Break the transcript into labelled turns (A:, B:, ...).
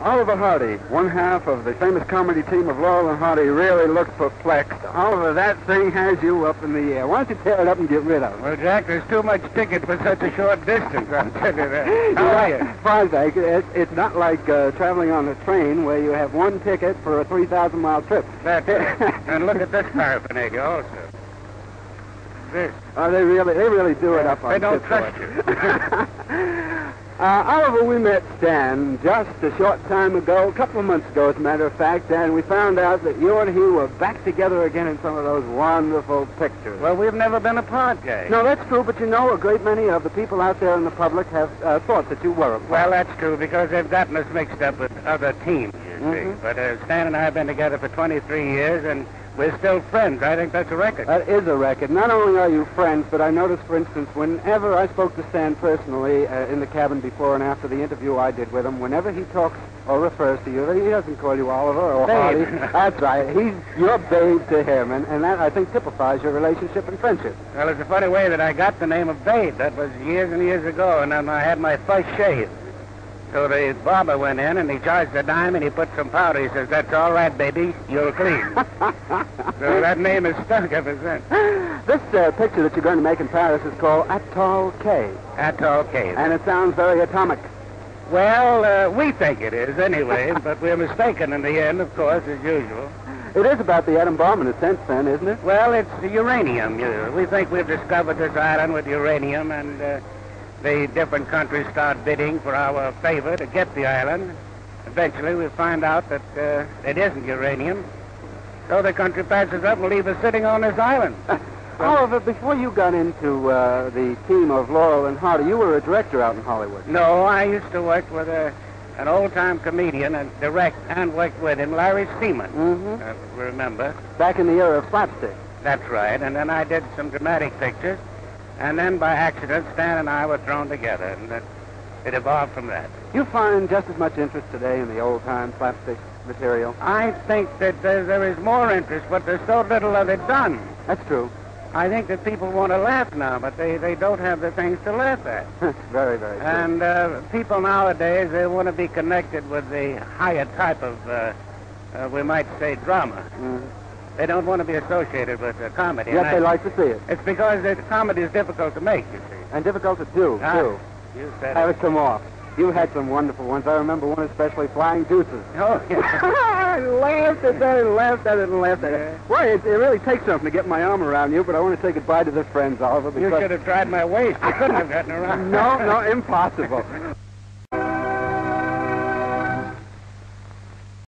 A: Oliver Hardy, one half of the famous comedy team of Laurel and Hardy, really looks perplexed. Oliver, that thing has you up in the air. Why don't you tear it up and get rid of it?
B: Well, Jack, there's too much ticket for such a short distance, I'll tell you that. How are you?
A: Fosdyke, it's not like traveling on a train where you have one ticket for a 3,000-mile trip.
B: That's it. And look at this paraphernalia also. This.
A: Oh, they really do it up on
B: They don't
A: Shipboard.
B: trust you.
A: Oliver, we met Stan just a short time ago, a couple of months ago, as a matter of fact, and we found out that you and he were back together again in some of those wonderful pictures.
B: Well, we've never been apart, Jay.
A: No, that's true, but you know, a great many of the people out there in the public have thought that you were apart.
B: Well, that's true, because they've gotten us mixed up with other teams, you see. But Stan and I have been together for 23 years, and we're still friends. I think that's a record.
A: That is a record. Not only are you friends, but I noticed, for instance, whenever I spoke to Stan personally in the cabin before and after the interview I did with him, whenever he talks or refers to you, he doesn't call you Oliver or Hardy. That's right. You're Babe to him, and that, I think, typifies your relationship and friendship.
B: Well, it's a funny way that I got the name of Babe. That was years and years ago, and then I had my first shave. So the barber went in, and he charged a dime, and he put some powder. He says, "That's all right, baby. You're clean." So that name is stuck ever since.
A: This picture that you're going to make in Paris is called Atoll K.
B: Atoll K.
A: And it sounds very atomic.
B: Well, we think it is anyway, but we're mistaken in the end, of course, as usual.
A: It is about the atom bomb in a sense, then, isn't it?
B: Well, it's the uranium. We think we've discovered this island with uranium, and the different countries start bidding for our favor to get the island. Eventually, we find out that it isn't uranium. So the country passes up and leaves us sitting on this island.
A: Oliver, before you got into the team of Laurel and Hardy, you were a director out in Hollywood.
B: No, I used to work with an old-time comedian and direct and worked with him, Larry Seaman, remember.
A: Back in the era of slapstick.
B: That's right, and then I did some dramatic pictures. And then, by accident, Stan and I were thrown together, and it evolved from that.
A: You find just as much interest today in the old-time slapstick material?
B: I think that there is more interest, but there's so little of it done.
A: That's true.
B: I think that people want to laugh now, but they don't have the things to laugh at.
A: Very, very true.
B: And people nowadays, they want to be connected with the higher type of, we might say, drama. They don't want to be associated with comedy.
A: Yet they like to see it.
B: It's because the comedy is difficult to make, you see.
A: And difficult to do, too.
B: You said
A: Have it come off. You had some wonderful ones. I remember one especially, Flying Deuces.
B: Oh, yeah.
A: I laughed at that and laughed at it and laughed at it. Well, it really takes something to get my arm around you, but I want to say goodbye to the friends, Oliver.
B: You should have tried my waist. You couldn't have gotten around.
A: No, impossible.